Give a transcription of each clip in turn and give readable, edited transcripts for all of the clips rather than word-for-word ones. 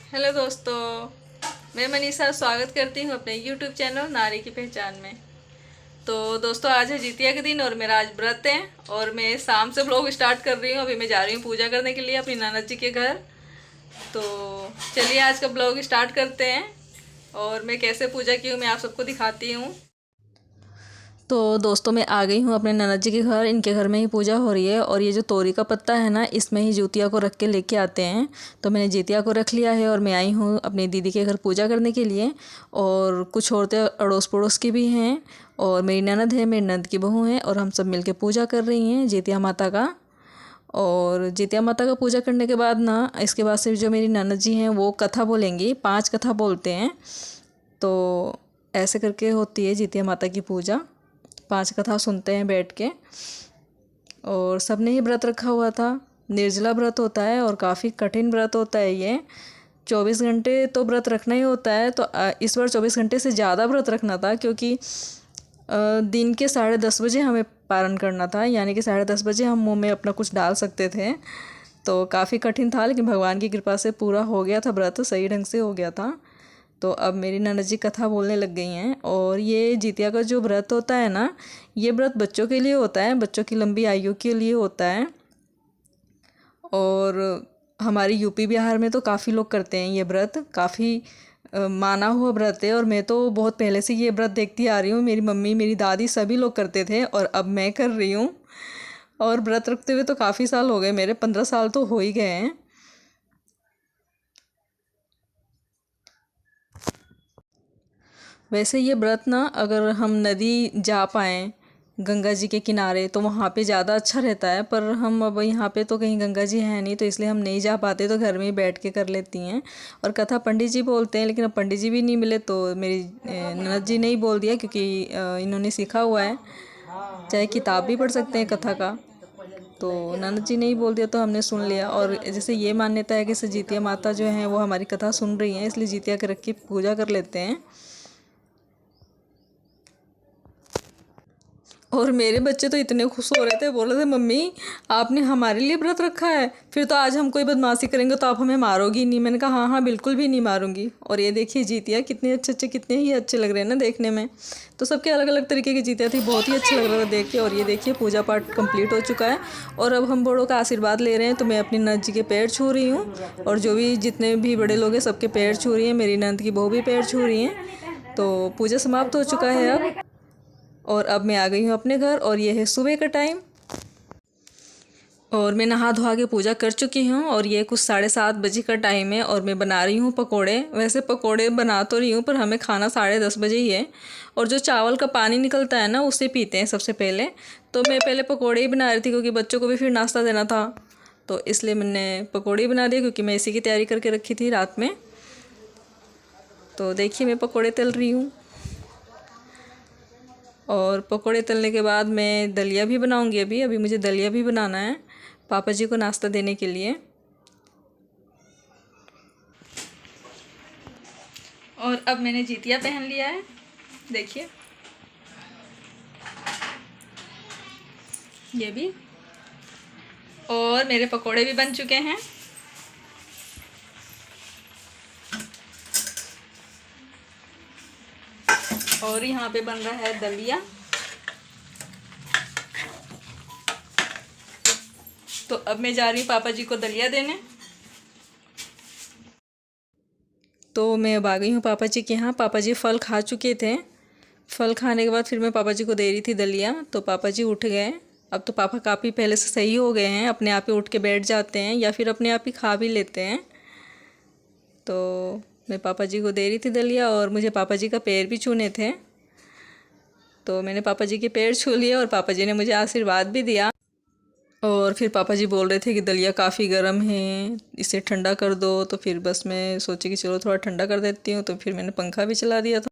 Hello दोस्तों, मैं मनीषा स्वागत करती हूँ अपने यूट्यूब चैनल नारी की पहचान में। तो दोस्तों, आज है जितिया के दिन और मेरा आज व्रत है और मैं शाम से ब्लॉग स्टार्ट कर रही हूँ। अभी मैं जा रही हूँ पूजा करने के लिए अपनी ननद जी के घर। तो चलिए आज का ब्लॉग स्टार्ट करते हैं और मैं कैसे पूजा की हूँ मैं आप सबको दिखाती हूँ। तो दोस्तों, मैं आ गई हूँ अपने ननद जी के घर। इनके घर में ही पूजा हो रही है और ये जो तोरी का पत्ता है ना, इसमें ही जितिया को रख के लेके आते हैं। तो मैंने जितिया को रख लिया है और मैं आई हूँ अपनी दीदी के घर पूजा करने के लिए। और कुछ औरतें अड़ोस पड़ोस की भी हैं और मेरी ननद है, मेरी ननद की बहू है और हम सब मिलके पूजा कर रही हैं जितिया माता का। और जितिया माता का पूजा करने के बाद ना, इसके बाद से जो मेरी ननद जी हैं वो कथा बोलेंगी। 5 कथा बोलते हैं। तो ऐसे करके होती है जितिया माता की पूजा। 5 कथा सुनते हैं बैठ के। और सबने ही व्रत रखा हुआ था। निर्जला व्रत होता है और काफ़ी कठिन व्रत होता है ये। 24 घंटे तो व्रत रखना ही होता है। तो इस बार 24 घंटे से ज़्यादा व्रत रखना था, क्योंकि दिन के 10:30 बजे हमें पारण करना था, यानी कि 10:30 बजे हम मुंह में अपना कुछ डाल सकते थे। तो काफ़ी कठिन था, लेकिन भगवान की कृपा से पूरा हो गया था, व्रत सही ढंग से हो गया था। तो अब मेरी ननद जी कथा बोलने लग गई हैं। और ये जितिया का जो व्रत होता है ना, ये व्रत बच्चों के लिए होता है, बच्चों की लंबी आयु के लिए होता है। और हमारी यूपी बिहार में तो काफ़ी लोग करते हैं ये व्रत। काफ़ी माना हुआ व्रत है और मैं तो बहुत पहले से ये व्रत देखती आ रही हूँ। मेरी मम्मी, मेरी दादी सभी लोग करते थे और अब मैं कर रही हूँ। और व्रत रखते हुए तो काफ़ी साल हो गए, मेरे 15 साल तो हो ही गए हैं। वैसे ये व्रत ना, अगर हम नदी जा पाएँ गंगा जी के किनारे तो वहाँ पे ज़्यादा अच्छा रहता है। पर हम अब यहाँ पे तो कहीं गंगा जी है नहीं, तो इसलिए हम नहीं जा पाते, तो घर में ही बैठ के कर लेती हैं। और कथा पंडित जी बोलते हैं, लेकिन अब पंडित जी भी नहीं मिले तो मेरी ननद जी ने ही बोल दिया, क्योंकि इन्होंने सीखा हुआ है। चाहे किताब भी पढ़ सकते हैं कथा का। तो ननद जी ने ही बोल दिया तो हमने सुन लिया। और जैसे ये मान्यता है कि जितिया माता जो हैं वो हमारी कथा सुन रही हैं, इसलिए जितिया के रख के पूजा कर लेते हैं। और मेरे बच्चे तो इतने खुश हो रहे थे, बोल रहे थे मम्मी आपने हमारे लिए व्रत रखा है, फिर तो आज हम कोई बदमाशी करेंगे तो आप हमें मारोगी नहीं। मैंने कहा हाँ हाँ बिल्कुल भी नहीं मारूंगी। और ये देखिए जितिया कितने अच्छे अच्छे, कितने ही अच्छे लग रहे हैं ना देखने में। तो सबके अलग अलग तरीके की जितिया थी, बहुत ही अच्छा लग रहा था देख के। और ये देखिए पूजा पाठ कंप्लीट हो चुका है और अब हम बड़ों का आशीर्वाद ले रहे हैं। तो मैं अपनी नंद जी के पैर छू रही हूँ और जो भी जितने भी बड़े लोग हैं सबके पैर छू रही हैं। मेरी नंद की बहू भी पैर छू रही हैं। तो पूजा समाप्त हो चुका है अब। और अब मैं आ गई हूँ अपने घर और ये है सुबह का टाइम। और मैं नहा धोआ के पूजा कर चुकी हूँ और ये कुछ 7:30 बजे का टाइम है और मैं बना रही हूँ पकोड़े। वैसे पकोड़े बना तो रही हूँ पर हमें खाना 10:30 बजे ही है। और जो चावल का पानी निकलता है ना, उसे पीते हैं सबसे पहले। तो मैं पहले पकोड़े ही बना रही थी, क्योंकि बच्चों को भी फिर नाश्ता देना था। तो इसलिए मैंने पकोड़े ही बना दिए, क्योंकि मैं इसी की तैयारी करके रखी थी रात में। तो देखिए मैं पकोड़े तल रही हूँ। और पकोड़े तलने के बाद मैं दलिया भी बनाऊंगी। अभी अभी मुझे दलिया भी बनाना है पापा जी को नाश्ता देने के लिए। और अब मैंने जितिया पहन लिया है, देखिए ये भी। और मेरे पकोड़े भी बन चुके हैं। और यहाँ पे बन रहा है दलिया। तो अब मैं जा रही हूँ पापा जी को दलिया देने। तो मैं अब आ गई हूँ पापा जी के यहाँ। पापा जी फल खा चुके थे। फल खाने के बाद फिर मैं पापा जी को दे रही थी दलिया। तो पापा जी उठ गए। अब तो पापा काफ़ी पहले से सही हो गए हैं, अपने आप ही उठ के बैठ जाते हैं या फिर अपने आप ही खा भी लेते हैं। तो मैं पापा जी को दे रही थी दलिया और मुझे पापा जी का पैर भी छूने थे। तो मैंने पापा जी के पैर छू लिए और पापा जी ने मुझे आशीर्वाद भी दिया। और फिर पापा जी बोल रहे थे कि दलिया काफ़ी गर्म है, इसे ठंडा कर दो। तो फिर बस मैं सोची कि चलो थोड़ा ठंडा कर देती हूँ। तो फिर मैंने पंखा भी चला दिया था।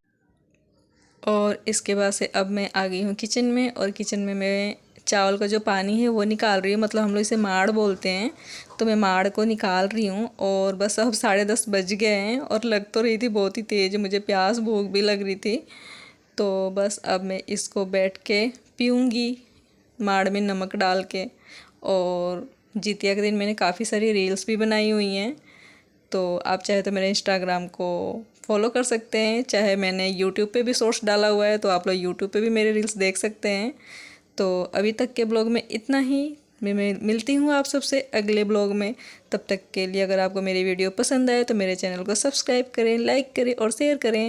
और इसके बाद से अब मैं आ गई हूँ किचन में। और किचन में मैं चावल का जो पानी है वो निकाल रही हूँ, मतलब हम लोग इसे माड़ बोलते हैं। तो मैं माड़ को निकाल रही हूँ। और बस अब 10:30 बज गए हैं और लग तो रही थी बहुत ही तेज़, मुझे प्यास भूख भी लग रही थी। तो बस अब मैं इसको बैठ के पीऊँगी माड़ में नमक डाल के। और जितिया के दिन मैंने काफ़ी सारी रील्स भी बनाई हुई हैं। तो आप चाहे तो मेरे इंस्टाग्राम को फॉलो कर सकते हैं, चाहे मैंने यूट्यूब पे भी शॉर्ट्स डाला हुआ है तो आप लोग यूट्यूब पे भी मेरे रील्स देख सकते हैं। तो अभी तक के ब्लॉग में इतना ही। मैं मिलती हूँ आप सबसे अगले ब्लॉग में। तब तक के लिए अगर आपको मेरी वीडियो पसंद आए तो मेरे चैनल को सब्सक्राइब करें, लाइक करें और शेयर करें।